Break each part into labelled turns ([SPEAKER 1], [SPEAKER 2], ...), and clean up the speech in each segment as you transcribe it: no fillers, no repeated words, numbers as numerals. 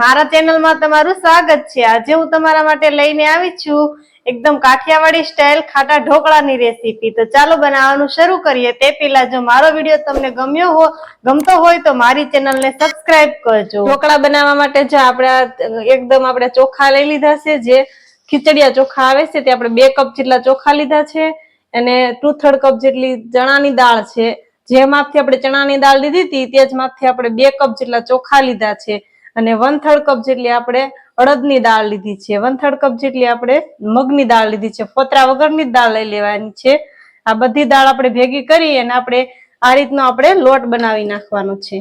[SPEAKER 1] મારા ચેનલમાં તમારું સ્વાગત છે। આજે હું તમારા માટે લઈને આવી છું એકદમ કાઠિયાવાડી સ્ટાઇલ ખાટા ઢોકળાની રેસીપી। તો ચાલો બનાવવાનું શરૂ કરીએ। તે પહેલા જો મારો વિડીયો તમને ગમતો હોય તો મારી ચેનલને સબસ્ક્રાઇબ કરજો। ઢોકળા બનાવવા માટે જો આપણે ચોખા લઈ લીધા છે, જે ખીચડિયા ચોખા આવે છે, તે આપણે 2 કપ જેટલા ચોખા લીધા છે અને 2/3 કપ જેટલી ચણાની દાળ છે। જે માપથી આપણે ચણાની દાળ લીધી હતી તે જ માપથી આપણે 2 કપ જેટલા ચોખા લીધા છે અને 1/3 કપ જેટલી આપણે અડદની દાળ લીધી છે। 1/3 કપ જેટલી આપણે મગની દાળ લીધી છે। ફોતરા વગરની દાળ લઈ લેવાની છે। આ બધી દાળ આપણે ભેગી કરી અને આપણે આ રીતનો આપણે લોટ બનાવી નાખવાનો છે।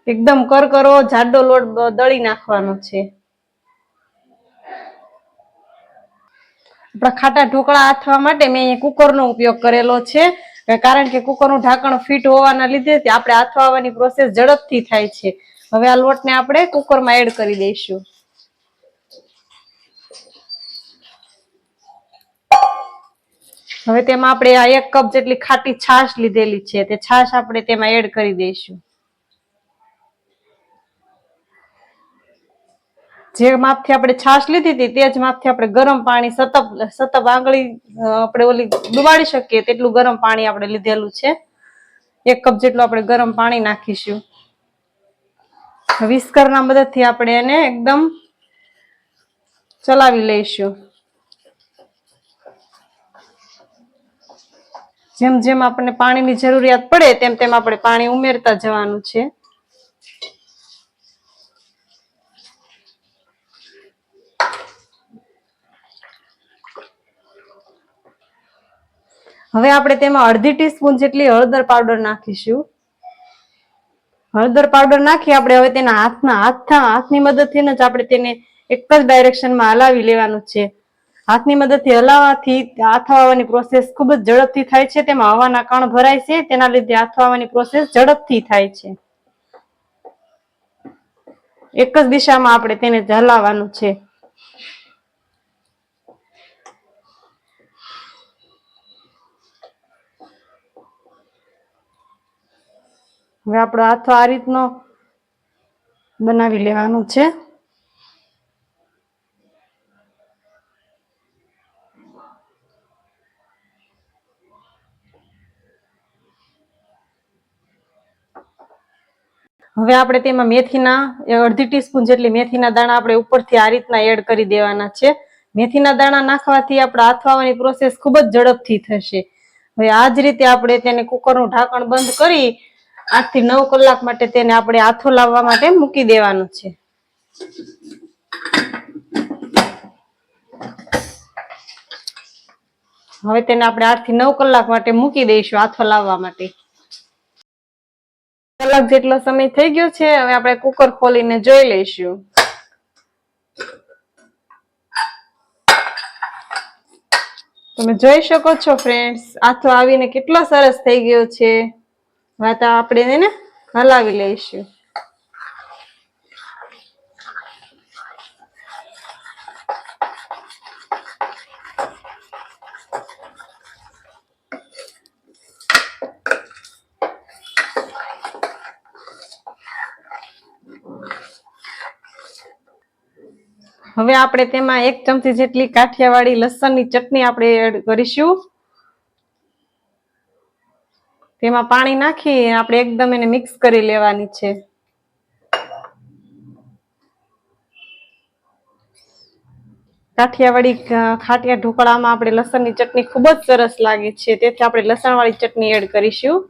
[SPEAKER 1] એકદમ કરકરો જાડો લોટ દળી નાખવાનો છે। આપણા ખાટા ઢોકળા આથવા માટે મેં અહીંયા કુકરનો ઉપયોગ કરેલો છે, કારણ કે કુકરનું ઢાંકણ ફિટ હોવાના લીધે આપણે આથવાની પ્રોસેસ ઝડપથી થાય છે। હવે આ લોટને આપણે કુકરમાં એડ કરી દઈશું। હવે તેમાં આપણે આ 1 કપ જેટલી ખાટી છાશ લીધેલી છે, તે છાશ આપણે તેમાં એડ કરી દઈશું। જે માપથી આપણે છાશ લીધી હતી તે જ માપથી આપણે ગરમ પાણી સતપ આંગળી આપણે ઓલી ડુબાડી શકીએ તેટલું ગરમ પાણી આપણે લીધેલું છે। 1 કપ જેટલું આપણે ગરમ પાણી નાખીશું। વિસ્કરના મદદથી આપણે એને એકદમ ચલાવી લઈશું। જેમ જેમ આપણને પાણીની જરૂરિયાત પડે તેમ તેમ આપણે પાણી ઉમેરતા જવાનું છે। હવે આપણે તેમાં 1/2 ટીસ્પૂન જેટલી હળદર પાવડર નાખીશું। હળદર પાવડર નાખી આપણે હવે તેના હાથની મદદથી જ આપણે તેને એક જ ડાયરેક્શનમાં હલાવી લેવાનું છે। હાથની મદદથી હલાવવાથી આથવાની પ્રોસેસ ખૂબ જ ઝડપથી થાય છે। તેમાં હવાના કણ ભરાય છે, તેના લીધે આથવાની પ્રોસેસ ઝડપથી થાય છે। એક જ દિશામાં આપણે તેને હલાવવાનું છે। હવે આપણો આથો આ રીતનો બનાવી લેવાનું છે। હવે આપણે તેમાં મેથીના 1/2 ટીસ્પૂન જેટલી મેથીના દાણા આપણે ઉપરથી આ રીતના એડ કરી દેવાના છે। મેથીના દાણા નાખવાથી આપણા આથવાની પ્રોસેસ ખૂબ જ ઝડપથી થશે। હવે આ જ રીતે આપણે તેને કુકરનું ઢાંકણ બંધ કરી 8 થી 9 કલાક માટે તેને આપણે આથો લાવવા માટે મૂકી દેવાનું છે। હવે તેને આપણે 8 થી 9 કલાક માટે મૂકી દઈશું આથો લાવવા માટે। કલાક જેટલો સમય થઈ ગયો છે। હવે આપણે કુકર ખોલીને જોઈ લઈશું। તમે જોઈ શકો છો ફ્રેન્ડ્સ, આથો આવીને કેટલો સરસ થઈ ગયો છે। હવે તો આપણે એને હલાવી લઈશું। હવે આપણે તેમાં 1 ચમચી જેટલી કાઠિયાવાડી લસણની ચટણી આપણે એડ કરીશું। તેમાં પાણી નાખી આપણે એકદમ એને મિક્સ કરી લેવાની છે। કાઠિયાવાડી ખાટિયા ઢોકળામાં આપણે લસણની ચટણી ખૂબ જ સરસ લાગે છે, તેથી આપણે લસણવાળી ચટણી એડ કરીશું।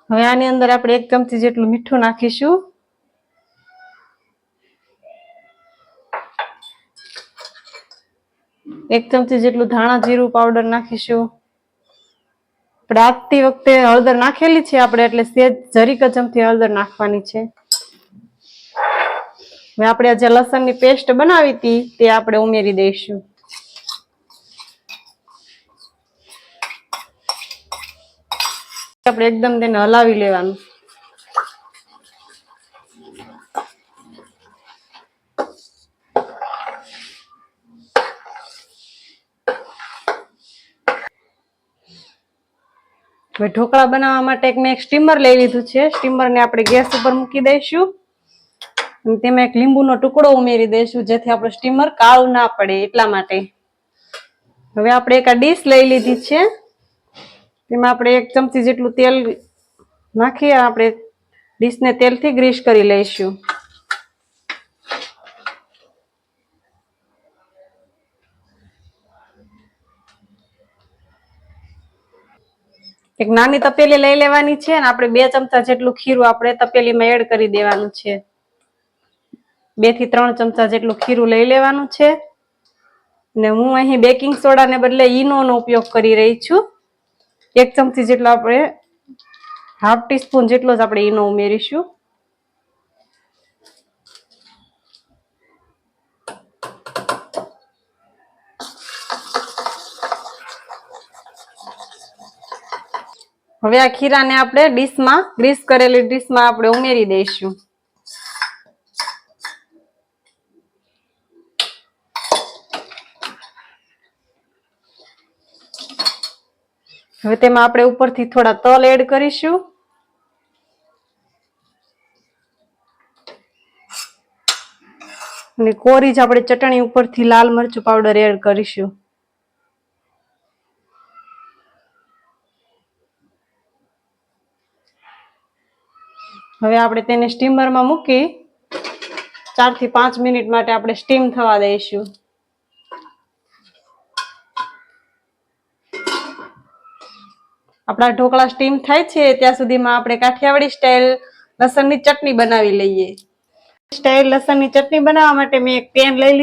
[SPEAKER 1] હવે આની અંદર આપણે 1 ચમચી જેટલું મીઠું નાખીશું। એક ચમચી જેટલું ધાણા જીરું પાવડર નાખીશું। આપણે આપતી વખતે હળદર નાખેલી છે આપણે, એટલે સેજ જરીક ચમચી હળદર નાખવાની છે। હવે આપણે જે લસણની પેસ્ટ બનાવી હતી તે આપણે ઉમેરી દઈશું। આપણે એકદમ તેને હલાવી લેવાનું। હવે ઢોકળા બનાવવા માટે મેં એક સ્ટીમર લઈ લીધું છે. સ્ટીમરને આપણે ગેસ ઉપર મૂકી દઈશું અને તેમાં એક લીંબુનો ટુકડો ઉમેરી દઈશું જેથી આપણું સ્ટીમર કાળું ના પડે એટલા માટે. હવે આપણે એક આ ડીશ લઈ લીધી છે. તેમાં આપણે 1 ચમચી જેટલું તેલ નાખી આપણે ડીશને તેલથી ગ્રીસ કરી લઈશું. એક નાની તપેલી લઈ લેવાની છે અને આપણે 2 ચમચા જેટલું ખીરું આપણે તપેલીમાં એડ કરી દેવાનું છે. 2 થી 3 ચમચા જેટલું ખીરું લઈ લેવાનું છે. અને હું અહીં બેકિંગ સોડાને બદલે ઈનોનો ઉપયોગ કરી રહી છું. 1 ચમચી જેટલો આપણે ½ ટીસ્પૂન જેટલો જ આપણે ઈનો ઉમેરીશું. હવે આ ખીરાને આપણે ડીશમાં ગ્રીસ કરેલી ડીશમાં આપણે ઉમેરી દઈશું. હવે તેમાં આપણે ઉપરથી થોડા તલ એડ કરીશું. અને કોરી જ આપણે ચટણી ઉપરથી લાલ મરચું પાવડર એડ કરીશું. હવે આપણે તેને સ્ટીમરમાં મૂકી 4 થી 5 મિનિટ માટે આપણે સ્ટીમ થવા દઈશું. આપણા ઢોકળા સ્ટીમ થાય છે ત્યાં સુધીમાં આપણે કાઠિયાવાડી સ્ટાઇલ લસણની ચટણી બનાવી લઈએ. સ્ટાઇલ લસણની ચટણી બનાવવા માટે મેં એક પેન લઈ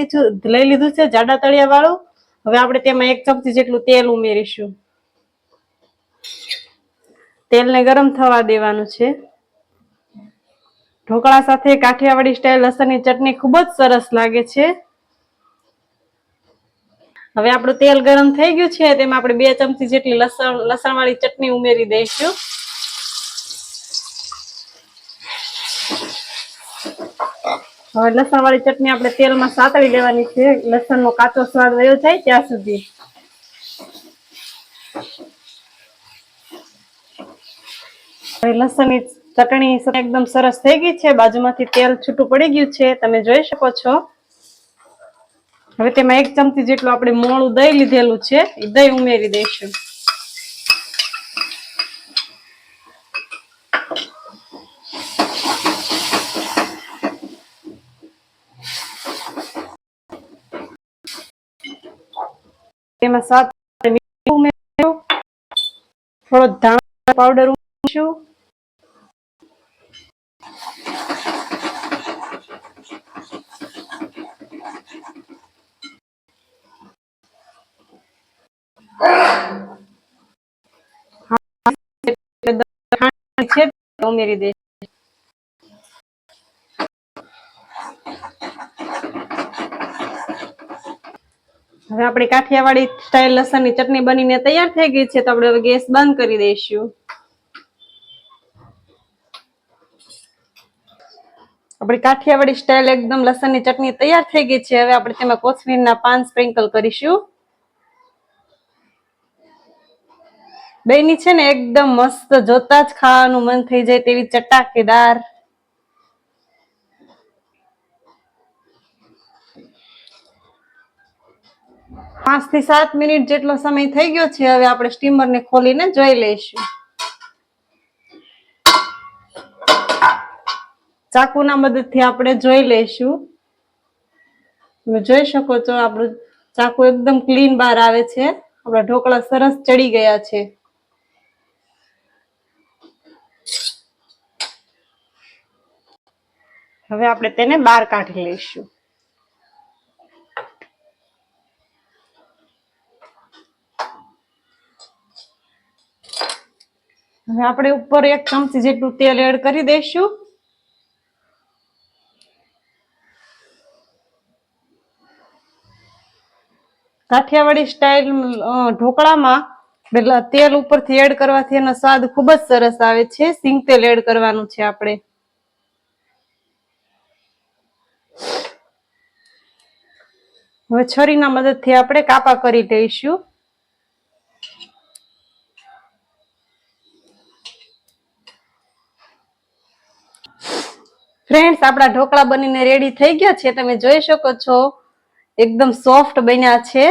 [SPEAKER 1] લીધું છે જાડા તળિયા વાળું. હવે આપણે તેમાં 1 ચમચી જેટલું તેલ ઉમેરીશું. તેલને ગરમ થવા દેવાનું છે. ઢોકળા સાથે કાઠિયાવાડી સ્ટાઇલ લસણની ચટણી ખૂબ જ સરસ લાગે છે. હવે આપણું તેલ ગરમ થઈ ગયું છે તેમાં આપણે 2 ચમચી જેટલી લસણવાળી ચટણી ઉમેરી દઈશું. હવે લસણવાળી ચટણી આપણે તેલમાં સાતળી લેવાની છે લસણનો કાચો સ્વાદ વયો જાય ત્યાં સુધી. હવે લસણની ચટણી એકદમ સરસ થઈ ગઈ છે. બાજુમાંથી તેલ છૂટું પડી ગયું છે તમે જોઈ શકો છો. હવે તેમાં 1 ચમચી જેટલું આપણે મોળું દહીં લીધેલું છે એ દહીં ઉમેરી દઈશું. તેમાં સ્વાદ ઉમેરીશું. થોડો ધાણા પાવડર ઉમેરીશું. ઉમેરી દઈશું. હવે આપણી કાઠિયાવાડી સ્ટાઇલ લસણની ચટણી બનીને તૈયાર થઈ ગઈ છે તો આપણે હવે ગેસ બંધ કરી દઈશું. આપણી કાઠિયાવાડી સ્ટાઇલ એકદમ લસણની ચટણી તૈયાર થઈ ગઈ છે. હવે આપણે તેમાં કોથમીરના પાન સ્પ્રિંકલ કરીશું. દહીંની છે ને એકદમ મસ્ત જોતા જ ખાવાનું મન થઈ જાય તેવી ચટાકેદાર 5 થી 7 મિનિટ જેટલો સમય થઈ ગયો છે. હવે આપણે સ્ટીમરને ખોલીને જોઈ લઈશું. ચાકુના મદદથી આપણે જોઈ લઈશું. તમે જોઈ શકો છો આપણું ચાકુ એકદમ ક્લીન બહાર આવે છે. આપણા ઢોકળા સરસ ચડી ગયા છે. હવે આપણે તેને બહાર કાઢી લઈશું. હવે આપણે ઉપર 1 ચમચી જેટલું તેલ એડ કરી દઈશું. કાઠિયાવાડી સ્ટાઇલ ઢોકળામાં તેલ ઉપરથી એડ કરવાથી એનો સ્વાદ ખૂબ જ સરસ આવે છે. સિંગ તેલ એડ કરવાનું છે આપણે. હવે છરીના મદદથી આપણે કાપા કરી દઈશું. ફ્રેન્ડ્સ, આપણા ઢોકળા બનીને રેડી થઈ ગયા છે. તમે જોઈ શકો છો એકદમ સોફ્ટ બન્યા છે.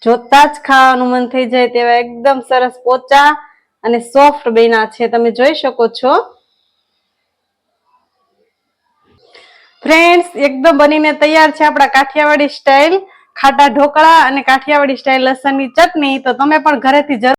[SPEAKER 1] જોતા જ ખાવાનું મન થઈ જાય તેવા એકદમ સરસ પોચા અને સોફ્ટ બન્યા છે. તમે જોઈ શકો છો ફ્રેન્ડ્સ, એકદમ બનીને તૈયાર છે આપણા કાઠિયાવાડી સ્ટાઇલ ખાટા ઢોકળા અને કાઠિયાવાડી સ્ટાઇલ લસણની ચટણી. તો તમે પણ ઘરેથી